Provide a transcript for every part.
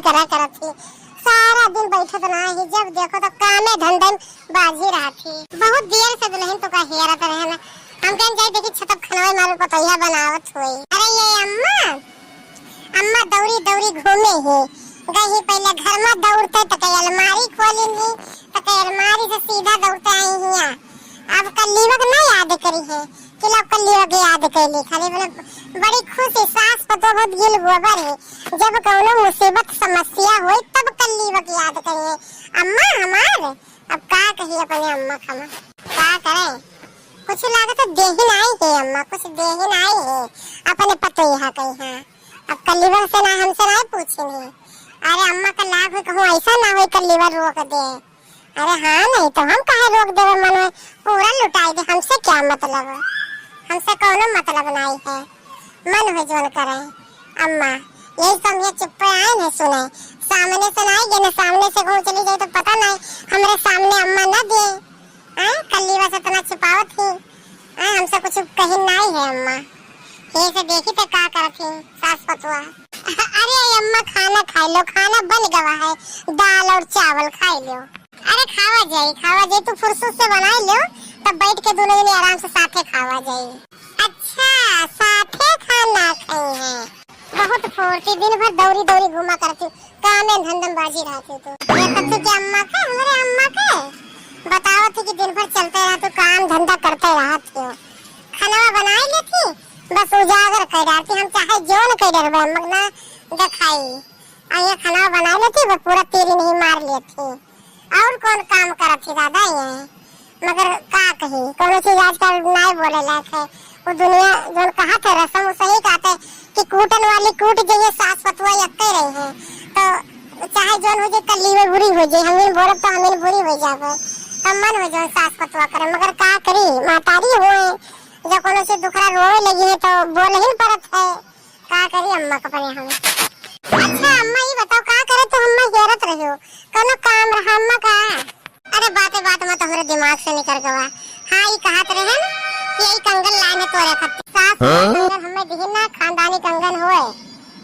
करा थी। सारा दिन बैठत ना ही, जब देखो तो कामे धंधे बाजी रहा थी। बहुत देर से दुल्हन तो का हेरत रहे ना। हम कहीं जाए देखी छतप खनवे मारे पतैया बनावत हुई। अरे ये अम्मा दौड़ी दौड़ी घूमे ही गई। पहले घर में दौड़ते तो कई अलमारी खोली ही, तो कई अलमारी से सीधा दौड़ते आई हिया। अब कल्लीवक ना याद करी है कि लोग कल्लीवक याद कैली। खाली बोले बड़ी खुशी सास पतो बहुत गिल गोबर है। जब कौनो मुसीबत समस्या हो तब कल्लीवक याद करिए अम्मा हमार। अब का कही अपने अम्मा खमा का करे, कुछ लागत देहिन आई है अम्मा, कुछ देहिन आई है अपने पतो यहाँ कही है। अब कल्लीवक से ना हमसे ना पूछेंगे। अरे अम्मा का लाभ हो कहूँ ऐसा ना हो कल्लीवक रोक दे। अरे हाँ नहीं तो हम काहे रोक देवे, मन में पूरा लुटाई दे। हमसे क्या मतलब, हमसे कौनो मतलब नहीं है। मन हो जोन करे अम्मा, यही समझे चुप आए न सुने। सामने से नहीं गए, सामने से कहूँ चली जाए तो पता नहीं हमारे सामने अम्मा न दे। कल्ली बस इतना छुपावत थी, हमसे कुछ कही नहीं है अम्मा। ये से देखी तो का करती सास पतुआ। अरे अम्मा खाना खा लो, खाना बन गवा है, दाल और चावल खा लो। अरे खावा जाए तू फुर्सत से बना लो, तब बैठ के दोनों जने आराम से साथे खावा जाए। अच्छा साथे खाना खाई है, बहुत फुर्ती दिन भर दौड़ी दौड़ी घुमा करती, कामे धंधम बाजी रहती तू। ये कथी के अम्मा के, हमारे अम्मा के बताओ थी कि दिन भर चलते रहा तू, काम धंधा करते रहा थी। खाना बनाई लेती, बस उजागर कर डालती, हम चाहे जोन कर डरबे मगना दिखाई। आये खाना बना लेती, बस पूरा तेरी नहीं मार लेती। और कौन काम करत थी दादा ये, मगर का कही कोनो चीज आजकल नहीं बोले लायक है। वो दुनिया जो कहा थे रसम सही कहते कि कूटन वाली कूट जाइए, सास पतुआ यक्के रही है। तो चाहे जोन हो जाए कल्ली में बुरी हो जाए, हमें बोले तो हमें बुरी हो जावे, तो मन हो जाए सास पतुआ करे। मगर का करी मातारी हुए, जब कोनो चीज दुखरा रोए लगी है तो बोल ही पड़त है। का करी अम्मा को अपने हम। अच्छा अम्मा ये बताओ का करे तो अम्मा हेरत रहियो, कोनो काम रहा अम्मा का। अरे बातें बात में तो हमारे दिमाग से निकल गवा। हाँ ये कहत रहे न कि यही कंगन लाने तो रखत सास कंगन हमें दिहिना, खानदानी कंगन होए,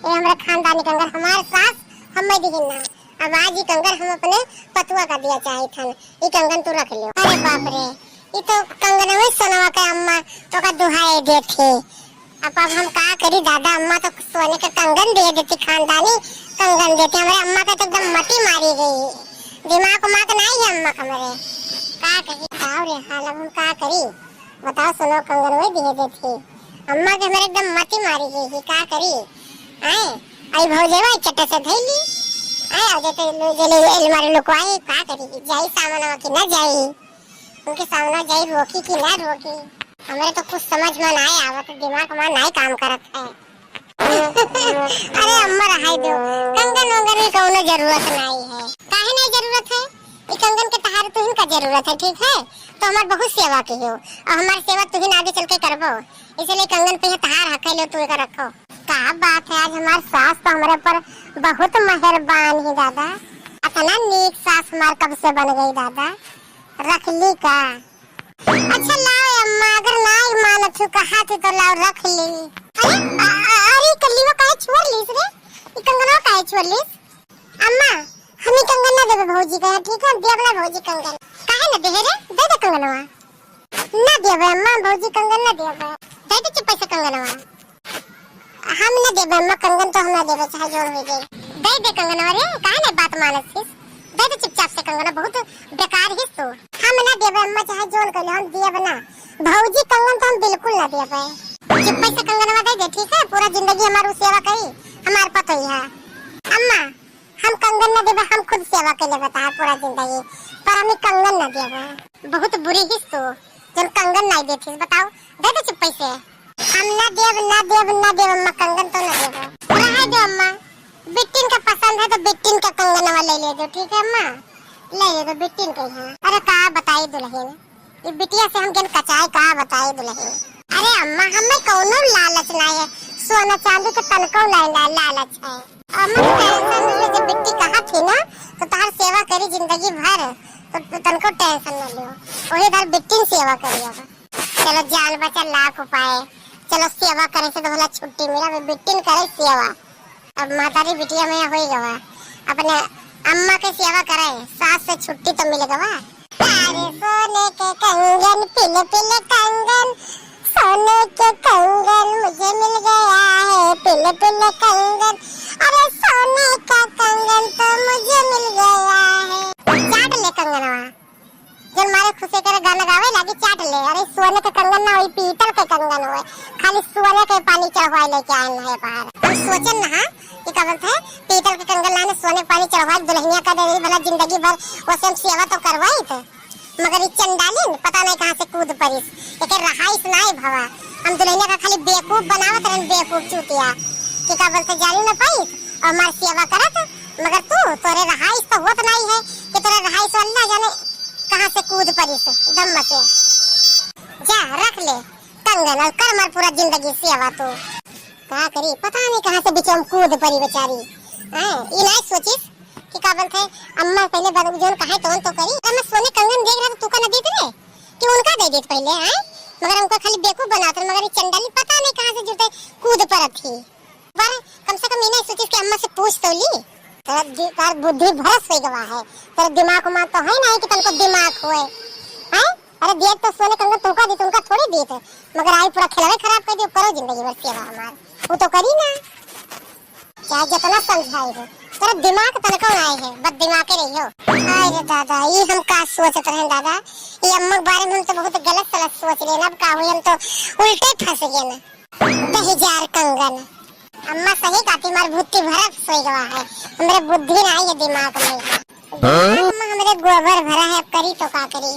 ये हमारे खानदानी कंगन हमारे सास हमें दिहिना। अब आज ये कंगन हम अपने पतुआ का दिया चाहे थन, ये कंगन तू रख लियो। अरे बाप रे, ये तो कंगन में सोनवा का अम्मा तो का दुहाई देती। अब हम का करी दादा, अम्मा तो सोने का कंगन दे देती, खानदानी कंगन देती। हमारे अम्मा का तो एकदम मटी मारी गई, दिमाग नहीं है अम्मा हमारे। का कही रे हाल, अब हम का करी बताओ। सुनो कंगन में दे देती, अम्मा के हमारे एकदम मटी मारी गई, का करी। आए आई भौजेवा चट्टे से धैली, आए आ जाते जले अलमारी लुकवाई, का करी जाई सामने की ना जाई, उनके सामने जाई रोकी की ना रोकी। हमारे तो कुछ समझ में नहीं आवत, दिमाग में नहीं काम करत है। अरे अम्मा रहाई दो, कंगन वंगन की कोनो जरूरत नहीं है। काहे नहीं जरूरत है, ये कंगन के तहार तुहिन का जरूरत है, ठीक है। तो हमार बहुत सेवा की हो और हमारी सेवा तुहिन आगे चल के करबो, इसलिए कंगन पे तहार हक लो, तू का रखो। का बात है, आज हमार सास तो हमारे पर बहुत मेहरबान है दादा। इतना नेक सास हमार कब से बन गई दादा, रख ली का। अच्छा लाओ अम्मा, अगर नहीं मानत हो कहा थी तो लाओ रख ली। अरे कल्ली वो काहे छोड़ लीस रे, ये कंगनवा काहे छोड़ लीस। अम्मा हम कंगन ना देबे भौजी का, ठीक है दे अपना भौजी कंगन। काहे ना देहे रे, दे दे कंगनवा। ना देबे अम्मा भौजी कंगन ना देबे, दे दे चुप से कंगनवा। हम ना देबे अम्मा कंगन, तो हम ना देबे चाहे जोर हो जाए। दे दे कंगनवा रे, काहे ना बात मानत छिस, दे दे चुपचाप से कंगन, बहुत बेकार है तो। हम ना देबे अम्मा चाहे जोन कर ले, हम देब ना भौजी कंगन, तो हम बिल्कुल ना देबे। चुप से कंगनवा दे दे, ठीक है। पूरा जिंदगी हमारी सेवा करी, हमार पतो ही है। अम्मा हम कंगन ना देबे, हम खुद सेवा कर ले बता पूरा जिंदगी, पर हम कंगन ना देबे। बहुत बुरी हिस तो जब कंगन नहीं देती, बताओ दे दे चुप से। हम ना देब अम्मा कंगन, तो ना देबो। रहे दो अम्मा, बिट्टिन का पसंद है तो बिट्टिन का कंगनवा ले ले दो, ठीक है अम्मा, ले ले दो बिट्टिन के यहाँ। अरे का बताई दुल्हन, ये बिटिया से हम जन कचाई का बताई दुल्हन। अरे अम्मा हमें कोनो लालच नहीं है, सोना चांदी के तनको नहीं लालच है। अम्मा टेंशन में जब बिट्टी कहा थी ना तो तार सेवा करी जिंदगी भर, तो तनको टेंशन न लियो, वही धर बिट्टिन सेवा करियो। चलो जान बचा लाख उपाय, चलो सेवा करे से तो भला छुट्टी मिला, बिट्टिन करे सेवा। अब मातारी बिटिया में होई गवा, अपने अम्मा के सेवा करे, सास से छुट्टी तो मिल गवा। अरे सोने के कंगन पीले पीले कंगन, सोने के कंगन मुझे मिल गया है, पीले पीले कंगन, अरे सोने का कंगन तो मुझे मिल गया है। चाट ले कंगनवा, जब मारे खुशी करे गाना गावे लागी चाट ले। अरे सोने के कंगन ना होई, पीतल के कंगन होए, खाली सोने के पानी चढ़वाए लेके आए है बाहर। हम सोचन ना कि का बोलते है पीतल के कंगन लाने सोने पानी चढ़वाए दुल्हनिया का दे भला जिंदगी भर वैसे हम सेवा तो करवाई थे, मगर ये चंडालिन पता नहीं कहां से कूद पड़ी। एक रहाइस नाई भवा, हम दुल्हनिया का खाली बेवकूफ बनावत रहन, बेवकूफ चूतिया कि का बोलते जानी ना पाई और हमार सेवा करत, मगर तू तोरे रहाइस तो होत नहीं है कि तोरे रहाइस अल्लाह जाने कहां से कूद पड़ी से दम से। जा रख ले कंगन और कर मार पूरा जिंदगी सेवा। तो का करी पता नहीं कहां से बीच में कूद पड़ी बेचारी। ये नहीं सोचिस कि का बोलते अम्मा पहले जोन कहे तो करी। मैं सोने कंगन देख रहा था, तू का न देत रे कि उनका दे देत पहले हैं, मगर उनका खाली बेवकूफ बनात, मगर ये चंडाली पता नहीं कहां से जुटे कूद पड़त थी। पर कम से कम ये नहीं सोचिस कि अम्मा से पूछ तो ली। तेरा बुद्धि भरस हो गवा है, तेरा दिमाग उमा तो है नहीं कि तुमको दिमाग होए हैं। अरे देख तो सोने कंगन तुमका दी, तुमका थोड़ी दी थे, मगर आई पूरा खिलौना खराब कर दियो। करो जिंदगी भर सेवा हमार, वो तो करी ना, चाहे जितना समझाई हो। तेरा दिमाग तनका आए है, बद दिमाग के रही हो। अरे दादा ये हम का सोचत रहे दादा, ये अम्मा के बारे में हम तो बहुत गलत सलत सोच रहे ना। अब का हुई हम तो उल्टे फंस गए ना। 10,000 कंगन अम्मा सही काती मार बुद्धि भरा सोई गवा है, हमरे बुद्धि नहीं है दिमाग में। अम्मा हमरे गोबर भरा है, अब करी तो का करी।